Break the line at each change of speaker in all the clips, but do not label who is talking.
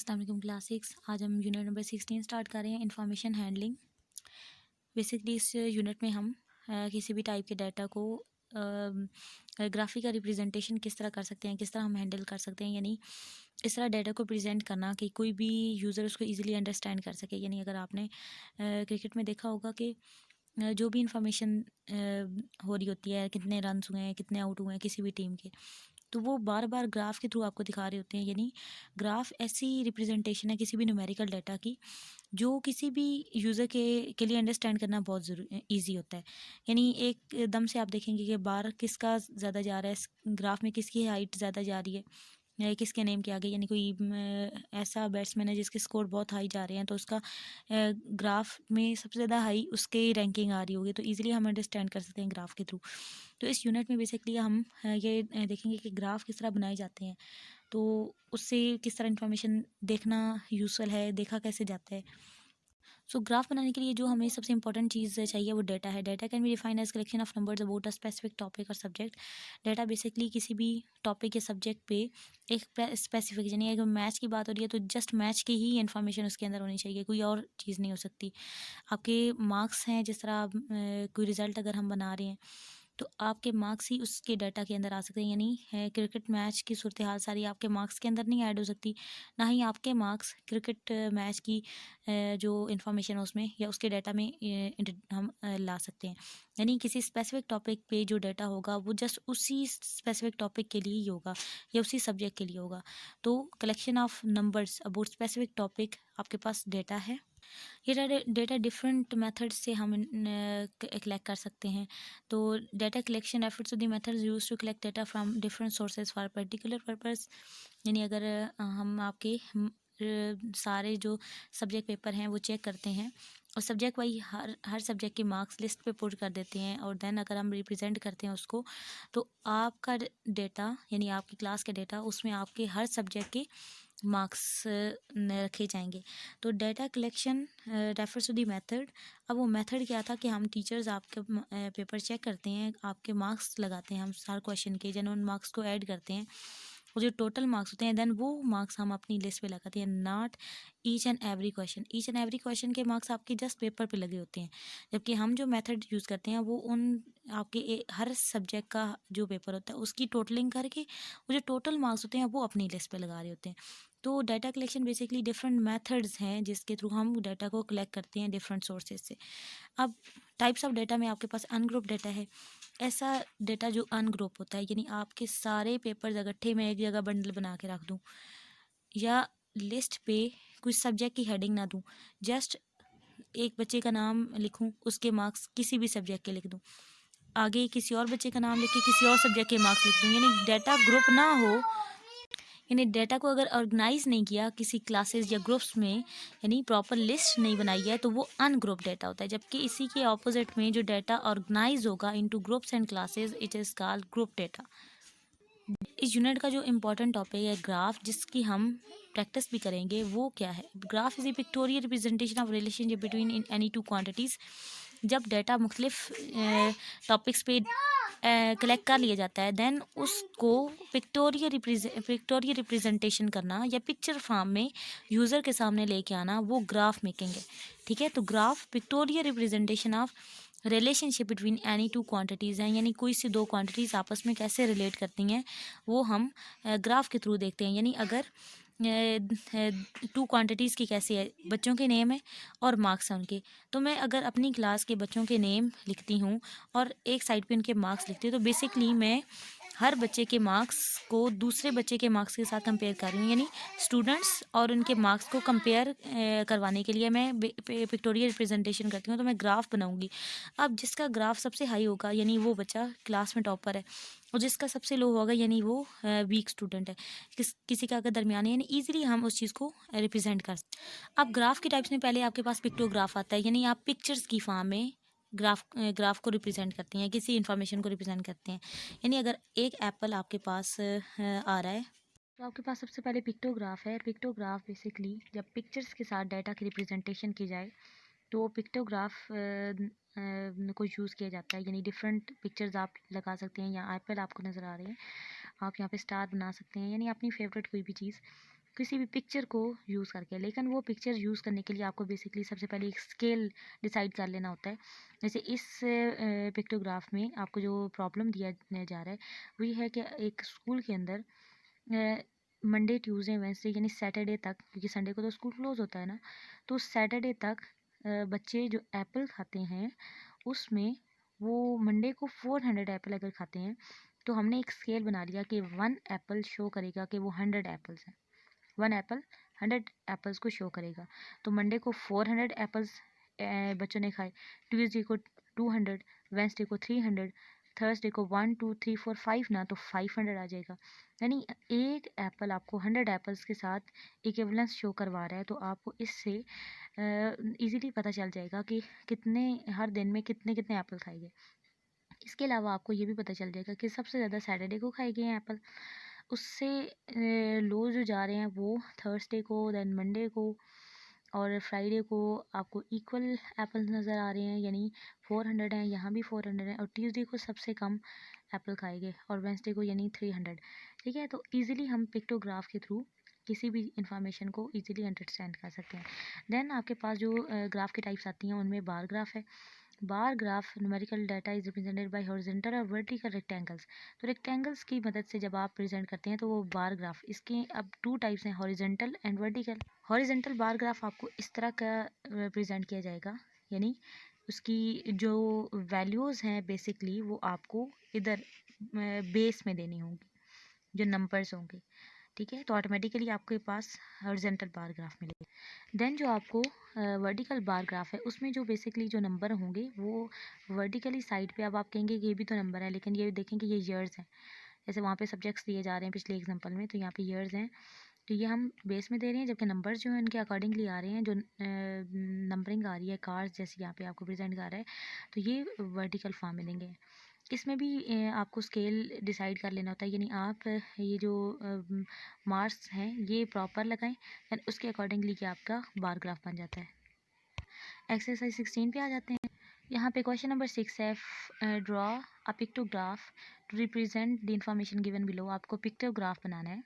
अस्सलाम वालेकुम क्लास 6। आज हम यूनिट नंबर 16 स्टार्ट कर रहे हैं, इंफॉर्मेशन हैंडलिंग। बेसिकली इस यूनिट में हम किसी भी टाइप के डाटा को ग्राफिक का रिप्रेजेंटेशन किस तरह कर सकते हैं, किस तरह हम हैंडल कर सकते हैं, यानी इस तरह डाटा को प्रेजेंट करना कि कोई भी यूज़र उसको इजीली अंडरस्टैंड कर सके। यानी अगर आपने क्रिकेट में देखा होगा कि जो भी इंफॉर्मेशन हो रही होती है, कितने रन्स हुए हैं, कितने आउट हुए हैं किसी भी टीम के, तो वो बार बार ग्राफ के थ्रू आपको दिखा रहे होते हैं। यानी ग्राफ ऐसी रिप्रेजेंटेशन है किसी भी न्यूमेरिकल डाटा की जो किसी भी यूज़र के लिए अंडरस्टैंड करना बहुत ज़रूरी ईजी होता है। यानी एक दम से आप देखेंगे कि बार किसका ज़्यादा जा रहा है, ग्राफ में किसकी हाइट ज़्यादा जा रही है या किसके नेम के आगे, यानी कोई ऐसा बैट्समैन है जिसके स्कोर बहुत हाई जा रहे हैं तो उसका ग्राफ में सबसे ज़्यादा हाई उसके रैंकिंग आ रही होगी, तो इजीली हम अंडरस्टैंड कर सकते हैं ग्राफ के थ्रू। तो इस यूनिट में बेसिकली हम ये देखेंगे कि ग्राफ किस तरह बनाए जाते हैं, तो उससे किस तरह इन्फॉर्मेशन देखना यूज़फुल है, देखा कैसे जाता है। सो ग्राफ बनाने के लिए जो हमें सबसे इंपॉर्टेंट चीज़ चाहिए वो डाटा है। Data can be define as collection of numbers about a specific topic और सब्जेक्ट। डाटा बेसिकली किसी भी टॉपिक या सब्जेक्ट पे एक स्पेसिफिक, यानी अगर मैच की बात हो रही है तो जस्ट मैच की ही इन्फॉर्मेशन उसके अंदर होनी चाहिए, कोई और चीज़ नहीं हो सकती। आपके मार्क्स हैं, जिस तरह आप कोई रिज़ल्ट अगर हम बना रहे हैं तो आपके मार्क्स ही उसके डाटा के अंदर आ सकते हैं। यानी क्रिकेट मैच की सूरत हाल सारी आपके मार्क्स के अंदर नहीं ऐड हो सकती, ना ही आपके मार्क्स क्रिकेट मैच की जो इन्फॉर्मेशन है उसमें या उसके डाटा में हम ला सकते हैं। यानी किसी स्पेसिफिक टॉपिक पे जो डाटा होगा वो जस्ट उसी स्पेसिफिक टॉपिक के लिए ही होगा या उसी सब्जेक्ट के लिए होगा। तो collection of numbers about specific topic आपके पास डाटा है। ये डेटा डिफरेंट मेथड से हम कलेक्ट कर सकते हैं। तो data collection refers to the methods use to collect data from different sources for particular purpose. यानी अगर हम आपके सारे जो सब्जेक्ट पेपर हैं वो चेक करते हैं और सब्जेक्ट वाइज हर सब्जेक्ट की मार्क्स लिस्ट पे पुट कर देते हैं, और देन अगर हम रिप्रेजेंट करते हैं उसको, तो आपका डेटा यानी आपकी क्लास के डेटा उसमें आपके हर सब्जेक्ट के मार्क्स रखे जाएंगे। तो data collection refers to the method. अब वो मेथड क्या था कि हम टीचर्स आपके पेपर चेक करते हैं, आपके मार्क्स लगाते हैं हम हर क्वेश्चन के, जन उन मार्क्स को ऐड करते हैं, वो जो टोटल मार्क्स होते हैं देन वो मार्क्स हम अपनी लिस्ट पे लगाते हैं। Not each and every question, each and every question के मार्क्स आपके जस्ट पेपर पे लगे होते हैं, जबकि हम जो मेथड यूज़ करते हैं वो उन आपके हर सब्जेक्ट का जो पेपर होता है उसकी टोटलिंग करके वो जो टोटल मार्क्स होते हैं वो अपनी लिस्ट पे लगा रहे होते हैं। तो data collection basically different methods हैं जिसके थ्रू हम डाटा को कलेक्ट करते हैं डिफरेंट सोर्सेज से। अब टाइप्स ऑफ डाटा में आपके पास अनग्रुप डाटा है। ऐसा डाटा जो अनग्रुप होता है, यानी आपके सारे पेपर्स इकट्ठे में एक जगह बंडल बना के रख दूँ या लिस्ट पे कुछ सब्जेक्ट की हेडिंग ना दूँ, जस्ट एक बच्चे का नाम लिखूँ, उसके मार्क्स किसी भी सब्जेक्ट के लिख दूँ, आगे किसी और बच्चे का नाम लिख के किसी और सब्जेक्ट के मार्क्स लिख दूँ, यानी डाटा ग्रुप ना हो। यानी डाटा को अगर ऑर्गेनाइज नहीं किया किसी क्लासेस या ग्रुप्स में, यानी प्रॉपर लिस्ट नहीं बनाई है, तो वो अनग्रुप डाटा होता है। जबकि इसी के ऑपोजिट में जो डाटा ऑर्गेनाइज होगा into groups and classes, it is called group data. इस यूनिट का जो इम्पोर्टेंट टॉपिक है ग्राफ, जिसकी हम प्रैक्टिस भी करेंगे, वो क्या है? Graph is a pictorial representation of relationship between any two quantities. जब डाटा मुख्तलिफ टॉपिक्स पे कलेक्ट कर लिया जाता है, देन उसको पिक्टोरियल रिप्रेजेंटेशन करना या पिक्चर फॉर्म में यूज़र के सामने लेके आना, वो ग्राफ मेकिंग है। ठीक है, तो graph pictorial representation of relationship between any two quantities हैं, यानी कोई सी दो क्वांटिटीज़ आपस में कैसे रिलेट करती हैं वो हम ग्राफ के थ्रू देखते हैं। यानी अगर टू क्वांटिटीज़ की कैसी है, बच्चों के नेम है और मार्क्स हैं उनके, तो मैं अगर अपनी क्लास के बच्चों के नेम लिखती हूँ और एक साइड पे उनके मार्क्स लिखती हूँ, तो बेसिकली मैं हर बच्चे के मार्क्स को दूसरे बच्चे के मार्क्स के साथ कंपेयर कर रही हूँ। यानी स्टूडेंट्स और उनके मार्क्स को कंपेयर करवाने के लिए मैं पिक्टोरियल रिप्रेजेंटेशन करती हूँ, तो मैं ग्राफ बनाऊँगी। अब जिसका ग्राफ सबसे हाई होगा यानी वो बच्चा क्लास में टॉपर है, और जिसका सबसे लो होगा यानी वो वीक स्टूडेंट है। किसी का अगर दरमियानी, यानी ईजिली हम उस चीज़ को रिप्रेजेंट कर सकते हैं। अब ग्राफ के टाइप्स में पहले आपके पास पिक्टोग्राफ आता है, यानी आप पिक्चर्स की फॉर्म में ग्राफ को रिप्रेजेंट करते हैं, किसी इन्फॉर्मेशन को रिप्रेजेंट करते हैं। यानी अगर एक एप्पल आपके पास आ रहा है, तो आपके पास सबसे पहले पिक्टोग्राफ है। पिक्टोग्राफ बेसिकली जब पिक्चर्स के साथ डाटा की रिप्रेजेंटेशन की जाए तो पिक्टोग्राफ को यूज़ किया जाता है। यानी डिफरेंट पिक्चर्स आप लगा सकते हैं, या एप्पल आपको नज़र आ रहे हैं, आप यहाँ पे स्टार बना सकते हैं, यानी अपनी फेवरेट कोई भी चीज़ किसी भी पिक्चर को यूज़ करके। लेकिन वो पिक्चर यूज़ करने के लिए आपको बेसिकली सबसे पहले एक स्केल डिसाइड कर लेना होता है। जैसे इस पिक्टोग्राफ में आपको जो प्रॉब्लम दिया जा रहा है वो ये है कि एक स्कूल के अंदर मंडे ट्यूसडे वेडनेसडे यानी सैटरडे तक, क्योंकि संडे को तो स्कूल क्लोज होता है ना, तो सैटरडे तक बच्चे जो एप्पल खाते हैं उसमें वो मंडे को 400 एप्पल अगर खाते हैं तो हमने एक स्केल बना लिया कि 1 एप्पल शो करेगा कि वो 100 एप्पल्स हैं। 1 एप्पल 100 एप्पल्स को शो करेगा। तो मंडे को 400 एप्पल्स बच्चों ने खाए, ट्यूसडे को 200, वेंसडे को 300, थर्सडे को 1 2 3 4 5 ना, तो 500 आ जाएगा। यानी एक एप्पल आपको 100 एप्पल्स के साथ इक्विवेलेंस शो करवा रहा है। तो आपको इससे इजीली पता चल जाएगा कि कितने हर दिन में कितने कितने एप्पल खाए गए। इसके अलावा आपको ये भी पता चल जाएगा कि सबसे ज़्यादा सैटरडे को खाए गए हैं एप्पल, उससे लो जो जा रहे हैं वो थर्सडे को, देन मंडे को और फ्राइडे को आपको इक्वल एप्पल्स नज़र आ रहे हैं, यानी 400 हैं, यहाँ भी 400 हैं। और ट्यूसडे को सबसे कम एप्पल खाए गए और वेंसडे को यानी 300। ठीक है, तो इजीली हम पिक्टोग्राफ के थ्रू किसी भी इंफॉर्मेशन को इजीली अंडरस्टैंड कर सकते हैं। देन आपके पास जो ग्राफ की टाइप्स आती हैं उनमें बार ग्राफ है। Bar graph numerical data is represented by horizontal और वर्टिकल रेक्टेंगल्स। तो रेक्टेंगल्स की मदद से जब आप प्रेजेंट करते हैं तो वो बार ग्राफ, इसके अब 2 टाइप्स हैं, horizontal and vertical. Horizontal bar graph आपको इस तरह का प्रेजेंट किया जाएगा, यानी उसकी जो वैल्यूज़ हैं बेसिकली वो आपको इधर बेस में देनी होंगी, जो नंबर्स होंगे। ठीक है, तो ऑटोमेटिकली आपके पास हॉरिजॉन्टल बार ग्राफ मिलेगा। देन जो आपको वर्टिकल बार ग्राफ है उसमें जो बेसिकली जो नंबर होंगे वो वर्टिकली साइड पे, अब आप कहेंगे कि ये भी तो नंबर है, लेकिन ये देखें कि ये ईयर्स हैं। जैसे वहाँ पे सब्जेक्ट्स दिए जा रहे हैं पिछले एग्जांपल में, तो यहाँ पे ईयर्स हैं, तो ये हम बेस में दे रहे हैं, जबकि नंबर्स जो हैं उनके अकॉर्डिंगली आ रहे हैं, जो नंबरिंग आ रही है कार्स जैसे यहाँ पे आपको प्रेजेंट कर रहा है, तो ये वर्टिकल फॉर्म में देंगे। इसमें भी आपको स्केल डिसाइड कर लेना होता है, यानी आप ये जो मार्क्स हैं ये प्रॉपर लगाएं, देन उसके अकॉर्डिंगली कि आपका बार ग्राफ बन जाता है। एक्सरसाइज 16 पे आ जाते हैं। यहाँ पे क्वेश्चन नंबर 6 है, draw a pictograph to represent the information given below. आपको पिक्टोग्राफ बनाना है।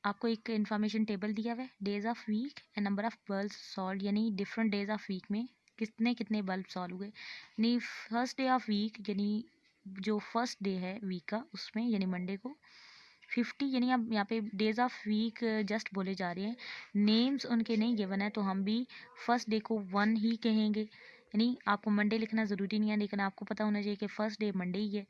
आपको एक इन्फॉर्मेशन टेबल दिया हुआ है, days of week and number of bulb sold, यानी डिफरेंट डेज ऑफ वीक में कितने कितने बल्ब सॉल्व हुए। यानी फर्स्ट डे ऑफ वीक, यानी जो फर्स्ट डे है वीक का उसमें, यानी मंडे को 50, यानी अब यहाँ पे डेज ऑफ वीक जस्ट बोले जा रहे हैं, नेम्स उनके नहीं गिवन है, तो हम भी फर्स्ट डे को 1 ही कहेंगे। यानी आपको मंडे लिखना ज़रूरी नहीं है, लेकिन आपको पता होना चाहिए कि फर्स्ट डे मंडे ही है।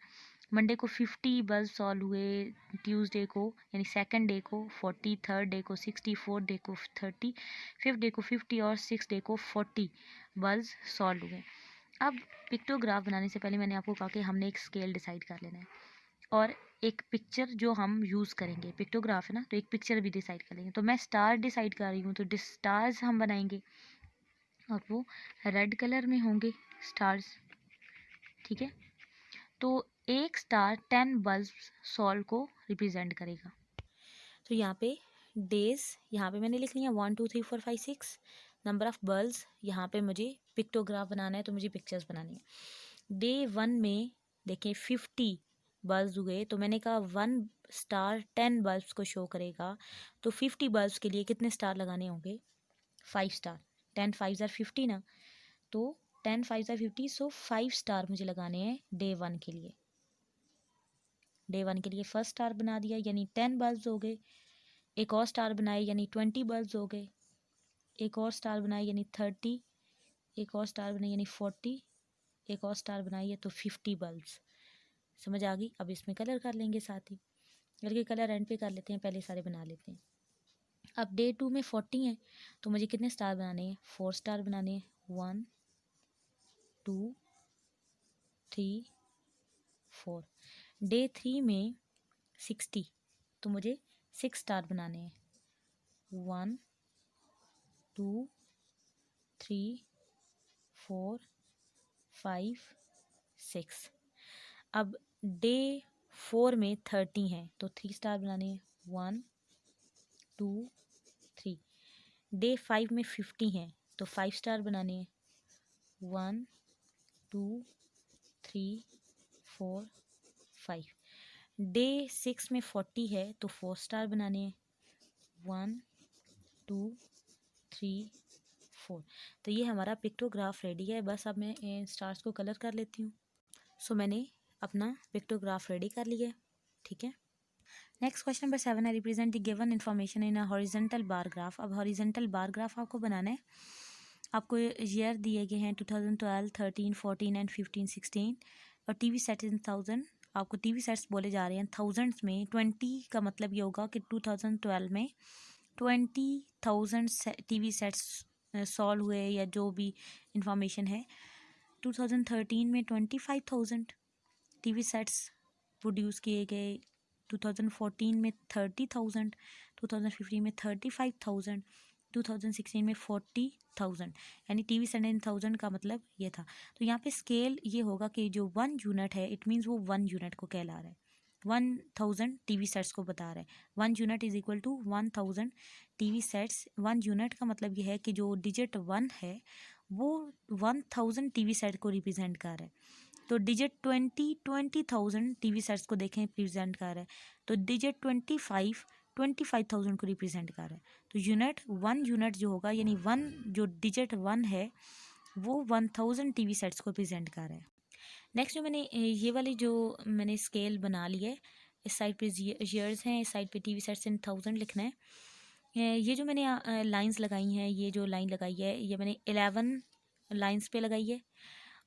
मंडे को 50 बल्ब सॉल्व हुए, ट्यूसडे को यानी सेकंड डे को 40, थर्ड डे को 60, फोर्थ डे को 30, फिफ्थ डे को 50 और सिक्स डे को 40 बल्ब सॉल्व हुए। अब पिक्टोग्राफ बनाने से पहले मैंने आपको कहा कि हमने एक स्केल डिसाइड कर लेना है और एक पिक्चर जो हम यूज़ करेंगे, पिक्टोग्राफ है ना, तो एक पिक्चर भी डिसाइड कर लेंगे। तो मैं स्टार डिसाइड कर रही हूँ, तो स्टार्स हम बनाएंगे और वो रेड कलर में होंगे स्टार्स। ठीक है, तो एक स्टार 10 बल्ब सॉल्व को रिप्रेजेंट करेगा। तो यहाँ पे डेज, यहाँ पे मैंने लिख लिया 1 2 3 4 5 6। नंबर ऑफ बल्ब्स, यहाँ पे मुझे पिक्टोग्राफ बनाना है तो मुझे पिक्चर्स बनानी है। डे 1 में देखें 50 बल्ब्स हुए, तो मैंने कहा 1 स्टार 10 बल्ब्स को शो करेगा, तो 50 बल्ब्स के लिए कितने स्टार लगाने होंगे, 5 स्टार। 10 5 ज़ार 50 ना, तो 10 5 ज़ार 50, सो 5 स्टार मुझे लगाने हैं डे 1 के लिए। डे 1 के लिए फर्स्ट स्टार बना दिया, यानी 10 बल्ब्स हो गए। एक और स्टार बनाए यानी 20 बल्ब्स हो गए। एक और स्टार बनाए यानी 30। एक और स्टार बनाई यानी 40। एक और स्टार बनाई है तो 50 बल्ब्स। समझ आ गई। अब इसमें कलर कर लेंगे साथ ही, बल्कि कलर एंड पे कर लेते हैं, पहले सारे बना लेते हैं। अब डे 2 में 40 है, तो मुझे कितने स्टार बनाने हैं, 4 स्टार बनाने हैं। 1 2 3 4। डे 3 में 60, तो मुझे 6 स्टार बनाने हैं। 1 2 3 4 5 6। अब डे 4 में 30 है, तो 3 स्टार बनाने हैं। 1 2 3। डे 5 में 50 है, तो 5 स्टार बनाने हैं। 1 2 3 4 5। डे 6 में 40 है, तो 4 स्टार बनाने हैं। 1 2 3 4। तो ये हमारा पिक्टोग्राफ रेडी है। बस अब मैं स्टार्स को कलर कर लेती हूँ। सो मैंने अपना पिक्टोग्राफ रेडी कर लिया है, ठीक है। नेक्स्ट क्वेश्चन नंबर 7 है, represent the given information in a horizontal bar graph. अब हॉरिजेंटल बार ग्राफ आपको बनाना है। आपको ईयर दिए गए हैं 2012, 13, 14 एंड 15, 16 और टीवी सेट इन 1000। आपको टीवी सेट्स बोले जा रहे हैं थाउजेंड्स में। 20 का मतलब ये होगा कि 2012 में 20,000 टीवी सेट्स सॉल्व हुए या जो भी इंफॉर्मेशन है। 2013 में 25,000 टीवी सेट्स प्रोड्यूस किए गए। 2014 में 30,000, 2015 में 35,000, 2016 में 40,000। यानी टीवी सेट इन 1000 का मतलब ये था। तो यहाँ पे स्केल ये होगा कि जो 1 यूनिट है इट मीन्स वो 1 यूनिट को कहला रहा है। 1000 टीवी सेट्स को बता रहा है। 1 unit is equal to 1000 TV sets. 1 unit का मतलब ये है कि जो डिजिट 1 है वो 1000 टीवी सेट को रिप्रेजेंट कर रहा है। तो डिजिट 20,000 टीवी सेट्स को देखें रिप्रेजेंट कर रहा है। तो डिजिट 25,000 को रिप्रेजेंट कर रहा है। तो यूनिट 1 यूनिट जो होगा यानी 1 जो डिजिट 1 है वो 1000 टीवी सेट्स को रिप्रेजेंट कर रहा है। नेक्स्ट जो मैंने ये वाली जो मैंने स्केल बना ली है, इस साइड पे ईयर्स हैं, इस साइड पे टीवी सेट्स इन 1000 लिखना है। ये जो मैंने लाइंस लगाई हैं, ये जो लाइन लगाई है ये मैंने 11 लाइंस पे लगाई है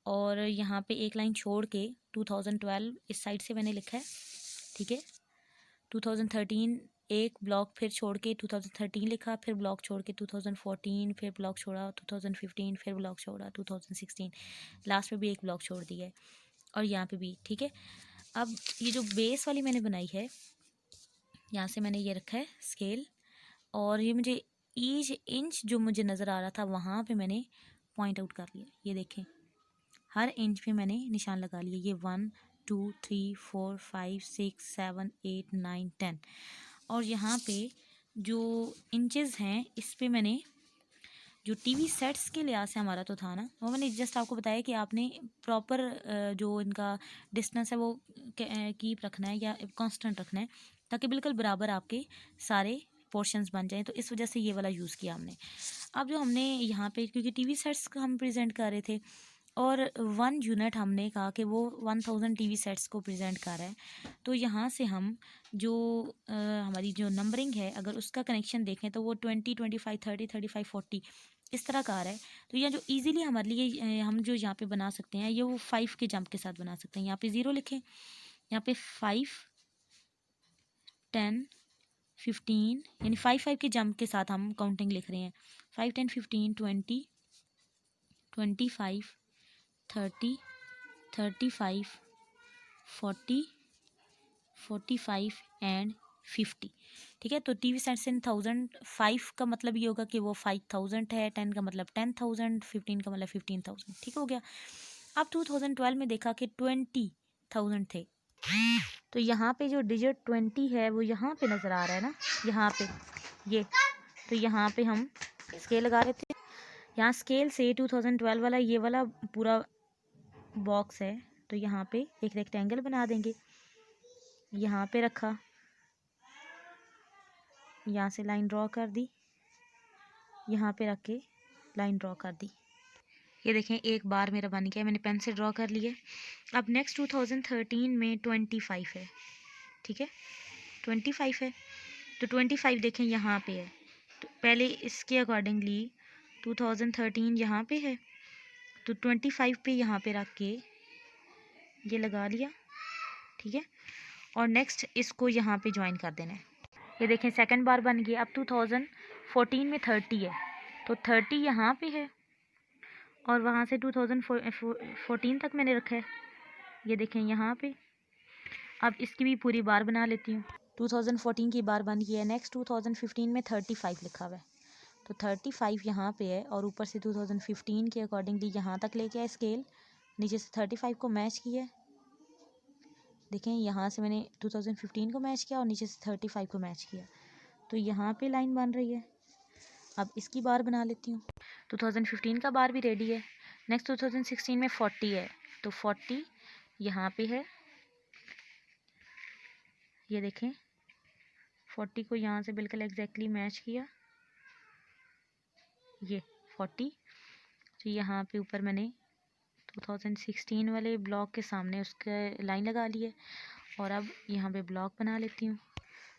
और यहाँ पे एक लाइन छोड़ के 2012 इस साइड से मैंने लिखा है, ठीक है। 2013 एक ब्लॉक फिर छोड़ के 2013 लिखा, फिर ब्लॉक छोड़ के 2014, फिर ब्लॉक छोड़ा 2015, फिर ब्लॉक छोड़ा 2016, लास्ट में भी एक ब्लॉक छोड़ दिया है और यहाँ पे भी, ठीक है। अब ये जो बेस वाली मैंने बनाई है यहाँ से मैंने ये रखा है स्केल और ये मुझे ईच इंच जो मुझे नज़र आ रहा था वहाँ पे मैंने पॉइंट आउट कर लिया। ये देखें हर इंच पे मैंने निशान लगा लिए। ये 1 2 3 4 5 6 7 8 9 10 और यहाँ पे जो इंचेस हैं इस पे मैंने जो टीवी सेट्स के लिहाज से हमारा तो था ना, वो मैंने जस्ट आपको बताया कि आपने प्रॉपर जो इनका डिस्टेंस है वो कीप रखना है या कांस्टेंट रखना है ताकि बिल्कुल बराबर आपके सारे पोर्शंस बन जाएं। तो इस वजह से ये वाला यूज़ किया हमने। अब जो हमने यहाँ पे क्योंकि टीवी सेट्स का हम प्रेजेंट कर रहे थे और 1 यूनिट हमने कहा कि वो 1000 टीवी सेट्स को प्रेजेंट कर रहा है। तो यहाँ से हम जो हमारी जो नंबरिंग है अगर उसका कनेक्शन देखें तो वो 20 25 30 35 40 इस तरह का आ रहा है। तो यह जो इजीली हमारे लिए हम जो यहाँ पे बना सकते हैं ये वो 5 के जंप के साथ बना सकते हैं। यहाँ पे 0 लिखें, यहाँ पे 5 10 15 यानी 5 के जंप के साथ हम काउंटिंग लिख रहे हैं। 5 10 15 20 25 30 35 40 45 एंड 50, ठीक है। तो टीवी सेट्स इन 1000 5 का मतलब ये होगा कि वो 5000 है, 10 का मतलब 10,000, 15 का मतलब 15,000, ठीक हो गया। अब 2012 में देखा कि 20,000 थे। तो यहाँ पे जो डिजिट 20 है वो यहाँ पे नज़र आ रहा है ना, यहाँ पे ये। तो यहाँ पे हम स्केल लगा रहे थे। यहाँ स्केल से 2012 वाला ये वाला पूरा बॉक्स है तो यहाँ पे एक रेक्टेंगल बना देंगे। यहाँ पे रखा, यहाँ से लाइन ड्रॉ कर दी, यहाँ पे रख के लाइन ड्रॉ कर दी। ये देखें एक बार मेरा बन गया, मैंने पेन से ड्रॉ कर लिए। अब नेक्स्ट 2013 में 25 है, ठीक है। 25 है तो 25 देखें यहाँ पे है। तो पहले इसके अकॉर्डिंगली 2013 यहाँ पे है तो 25 पे यहाँ पे रख के ये लगा लिया, ठीक है। और नेक्स्ट इसको यहाँ पे ज्वाइन कर देना है। ये देखें सेकंड बार बन गया। अब 2014 में 30 है तो 30 यहाँ पे है और वहाँ से 2014 तक मैंने रखा है। ये देखें यहाँ पे। अब इसकी भी पूरी बार बना लेती हूँ। 2014 की बार बन गई है। नेक्स्ट 2015 में 35 लिखा हुआ है तो 35 यहाँ पे है और ऊपर से 2015 के अकॉर्डिंगली यहाँ तक लेके आए स्केल, नीचे से 35 को मैच किया। देखें यहाँ से मैंने 2015 को मैच किया और नीचे से 35 को मैच किया तो यहाँ पे लाइन बन रही है। अब इसकी बार बना लेती हूँ। 2015 का बार भी रेडी है। नेक्स्ट 2016 में 40 है तो 40 यहाँ पे है। ये देखें 40 को यहाँ से बिल्कुल एग्जैक्टली मैच किया, ये 40। तो यहाँ पे ऊपर मैंने 2016 वाले ब्लॉक के सामने उसके लाइन लगा ली है। और अब यहाँ पे ब्लॉक बना लेती हूँ।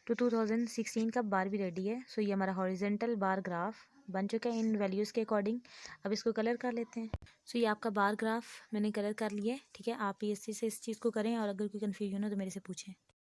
तो 2016 का बार भी रेडी है। सो ये हमारा हॉरिजेंटल बार ग्राफ बन चुका है इन वैल्यूज़ के अकॉर्डिंग। अब इसको कलर कर लेते हैं। सो ये आपका बार ग्राफ मैंने कलर कर लिया है। ठीक है, आप ये से इस चीज़ को करें और अगर कोई कन्फ्यूजन हो तो मेरे से पूछें।